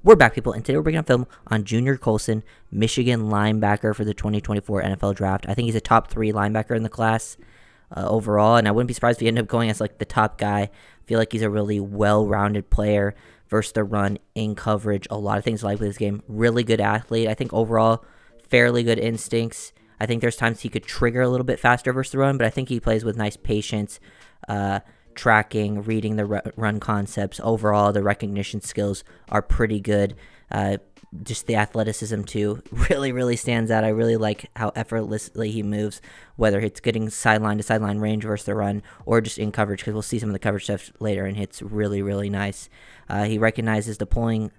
We're back, people, and today we're breaking down film on Junior Colson, Michigan linebacker for the 2024 NFL Draft. I think he's a top 3 linebacker in the class overall, and I wouldn't be surprised if he ended up going as like the top guy. I feel like he's a really well-rounded player versus the run, in coverage, a lot of things I like with his game. Really good athlete. I think overall, fairly good instincts. I think there's times he could trigger a little bit faster versus the run, but I think he plays with nice patience, tracking, reading the run concepts. Overall, the recognition skills are pretty good. Just the athleticism too really stands out. I really like how effortlessly he moves, whether it's getting sideline to sideline range versus the run or just in coverage, because we'll see some of the coverage stuff later, and it's really nice. He recognizes the pulling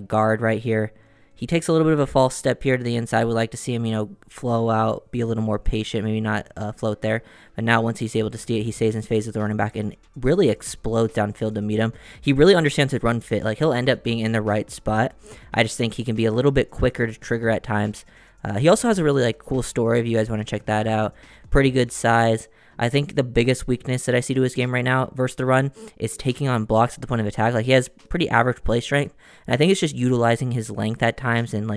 guard right here. He takes a little bit of a false step here to the inside. We'd like to see him, flow out, be a little more patient, maybe not float there. But now once he's able to see it, he stays in phase with the running back and really explodes downfield to meet him. He really understands his run fit. Like, he'll end up being in the right spot. I just think he can be a little bit quicker to trigger at times. He also has a really cool story if you guys want to check that out. Pretty good size. I think the biggest weakness that I see to his game right now versus the run is taking on blocks at the point of attack. Like, he has pretty average play strength, and I think it's just utilizing his length at times and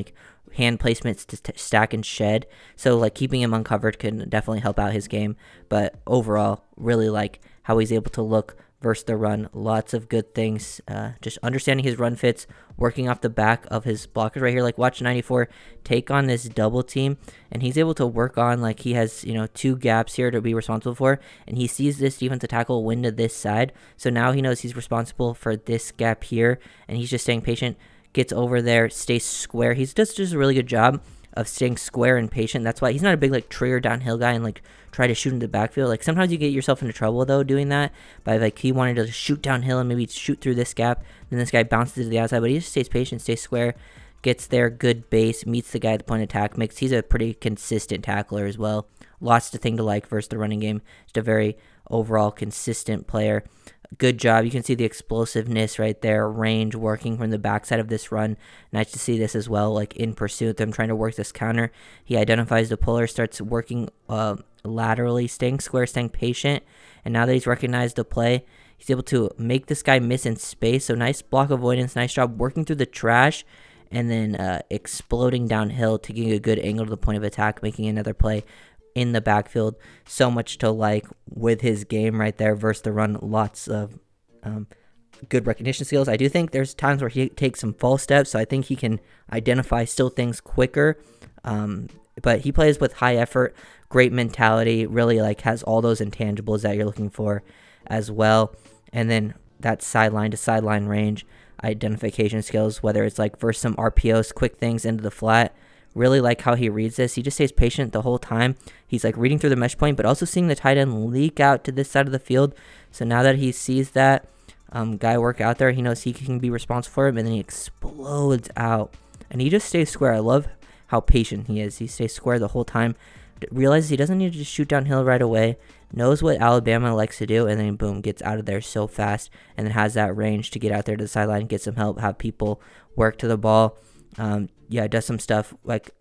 hand placements to stack and shed. So keeping him uncovered can definitely help out his game. But overall, really like how he's able to look versus the run. Lots of good things. Just understanding his run fits, working off the back of his blockers right here. Watch 94 take on this double team, and he's able to work on, he has, 2 gaps here to be responsible for, and he sees this defensive tackle win to this side. So now he knows he's responsible for this gap here, and he's just staying patient, gets over there, stays square. He does just a really good job of staying square and patient. That's why he's not a big trigger downhill guy and try to shoot into the backfield. Sometimes you get yourself into trouble though doing that by he wanted to shoot downhill and maybe shoot through this gap, then this guy bounces to the outside, but he just stays patient, stays square, gets there, good base, meets the guy at the point of attack. He's a pretty consistent tackler as well. Lots to think to like versus the running game. Just a very overall consistent player. Good job. You can see the explosiveness right there, range working from the backside of this run. Nice to see this as well, in pursuit. Them trying to work this counter. He identifies the puller, starts working laterally, staying square, staying patient. And now that he's recognized the play, he's able to make this guy miss in space. So nice block avoidance, nice job working through the trash, and then exploding downhill, taking a good angle to the point of attack, making another play in the backfield. So much to like with his game right there versus the run. Lots of good recognition skills. I do think there's times where he takes some false steps, so I think he can identify still things quicker, but he plays with high effort, great mentality, really has all those intangibles that you're looking for as well. And then that sideline to sideline range, identification skills, whether it's versus some RPOs, quick things into the flat. Really like how he reads this. He just stays patient the whole time. He's reading through the mesh point, but also seeing the tight end leak out to this side of the field. So now that he sees that guy work out there, he knows he can be responsible for him, and then he explodes out. And he just stays square. I love how patient he is. He stays square the whole time. Realizes he doesn't need to just shoot downhill right away. Knows what Alabama likes to do, and then boom, gets out of there so fast, and then has that range to get out there to the sideline, get some help, have people work to the ball. Yeah, does some stuff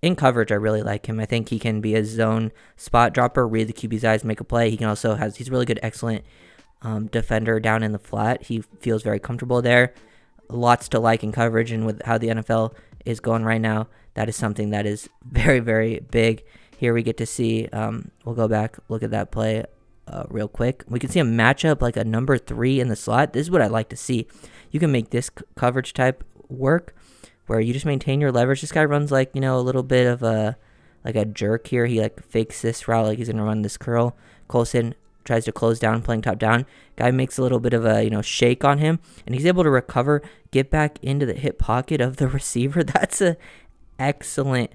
in coverage. I really like him. I think he can be a zone spot dropper, read the QB's eyes, make a play. He can also he's really good, excellent defender down in the flat. He feels very comfortable there. Lots to like in coverage, and with how the NFL is going right now, that is something that is very big. Here we get to see, we'll go back, look at that play real quick. We can see a matchup a number 3 in the slot. This is what I like to see. You can make this coverage type work, where you just maintain your leverage. This guy runs a little bit of a jerk here. He fakes this route, he's gonna run this curl. Colson tries to close down, playing top down. Guy makes a little bit of a shake on him, and he's able to recover, get back into the hip pocket of the receiver. That's a excellent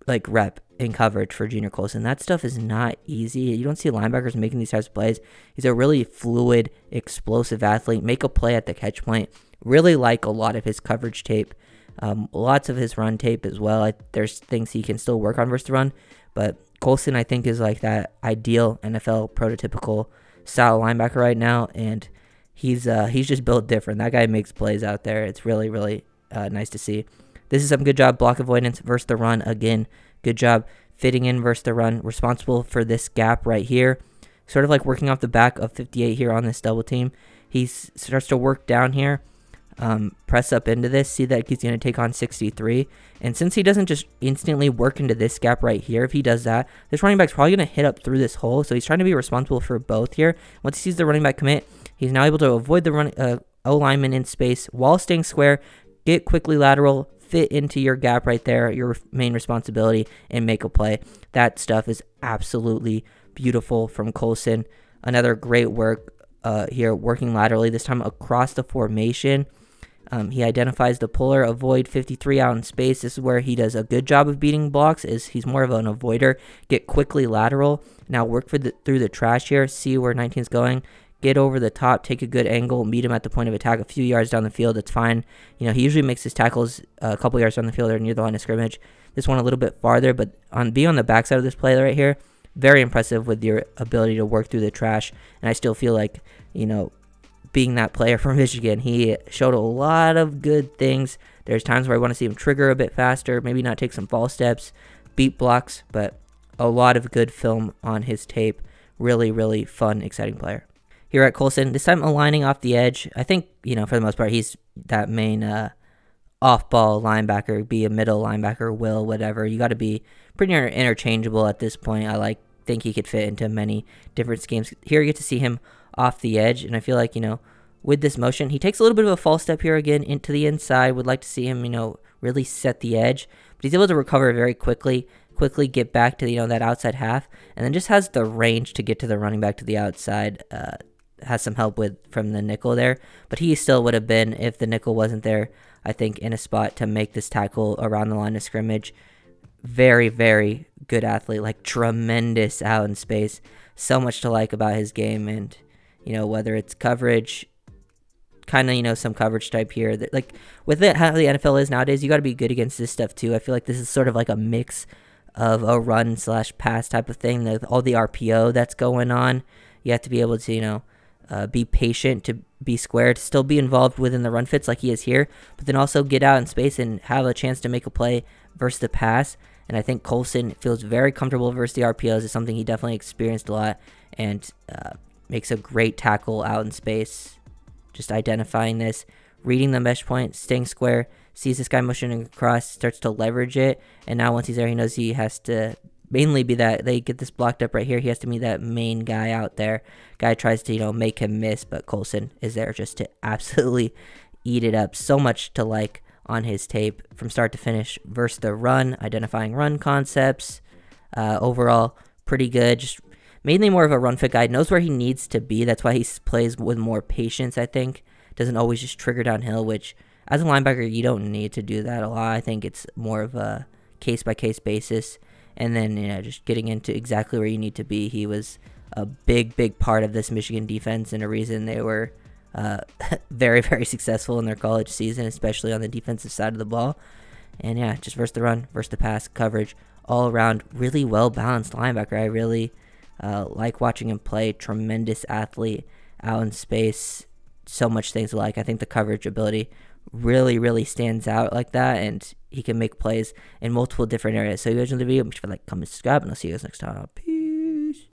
rep in coverage for Junior Colson. That stuff is not easy. You don't see linebackers making these types of plays. He's a really fluid, explosive athlete. Make a play at the catch point. Really like a lot of his coverage tape, lots of his run tape as well. There's things he can still work on versus the run, but Colson I think is that ideal NFL prototypical style linebacker right now, and he's just built different. That guy makes plays out there. It's really nice to see. This is some good job block avoidance versus the run. Again, good job fitting in versus the run. Responsible for this gap right here, sort of working off the back of 58 here on this double team. He starts to work down here. press up into this, see that he's going to take on 63. And since he doesn't just instantly work into this gap right here, if he does that, this running back's probably going to hit up through this hole. So he's trying to be responsible for both here. Once he sees the running back commit, he's now able to avoid the O-lineman in space while staying square, get quickly lateral, fit into your gap right there, your main responsibility, and make a play. That stuff is absolutely beautiful from Colson. Another great work here, working laterally, this time across the formation. He identifies the puller, avoid 53 out in space. This is where he does a good job of beating blocks. He's more of an avoider. Get quickly lateral. Now work through the trash here. See where 19 is going. Get over the top. Take a good angle. Meet him at the point of attack. A few yards down the field. It's fine. You know, he usually makes his tackles a couple yards down the field or near the line of scrimmage. This one a little bit farther, but being on the backside of this play right here, very impressive with your ability to work through the trash. And I still feel like, you know, being that player from Michigan, he showed a lot of good things. There's times where I want to see him trigger a bit faster, maybe not take some false steps, beat blocks, but a lot of good film on his tape. Really, really fun, exciting player. Here at Colson, this time aligning off the edge. I think, you know, for the most part, he's that main off-ball linebacker, be a middle linebacker, whatever. You got to be pretty interchangeable at this point. I think he could fit into many different schemes. Here you get to see him off the edge, and I feel like, you know, with this motion, he takes a little bit of a false step here again into the inside. Would like to see him, you know, really set the edge, but he's able to recover very quickly get back to, you know, that outside half, and then just has the range to get to the running back to the outside. Has some help from the nickel there, but he still would have been, if the nickel wasn't there, I think, in a spot to make this tackle around the line of scrimmage. Very, very good athlete, like tremendous out in space. So much to like about his game, and, you know, whether it's coverage, kind of, you know, some coverage type here. Like, with it, how the NFL is nowadays, you got to be good against this stuff too. I feel like this is sort of like a mix of a run/pass type of thing. All the RPO that's going on, you have to be able to, you know, be patient, to be squared, still be involved within the run fits like he is here, but then also get out in space and have a chance to make a play versus the pass. And I think Colson feels very comfortable versus the RPOs. It's something he definitely experienced a lot, and makes a great tackle out in space. Just identifying this, reading the mesh point, staying square, sees this guy motioning across, starts to leverage it, and now once he's there, he knows he has to mainly be that, they get this blocked up right here, he has to be that main guy out there. Guy tries to, you know, make him miss, but Colson is there just to absolutely eat it up. So much to like on his tape from start to finish versus the run, identifying run concepts. Overall, pretty good. Just mainly more of a run fit guy, knows where he needs to be. That's why he plays with more patience, I think. Doesn't always just trigger downhill, which as a linebacker, you don't need to do that a lot. I think it's more of a case-by-case basis. And then, you know, just getting into exactly where you need to be. He was a big, big part of this Michigan defense, and a reason they were very, very successful in their college season, especially on the defensive side of the ball. And yeah, just versus the run, versus the pass, coverage, all around, really well-balanced linebacker. I really like watching him play. Tremendous athlete out in space. So much things to like. I think the coverage ability really, really stands out like that, and he can make plays in multiple different areas. So you guys enjoyed the video, make sure to like, comment, subscribe, and I'll see you guys next time. Peace.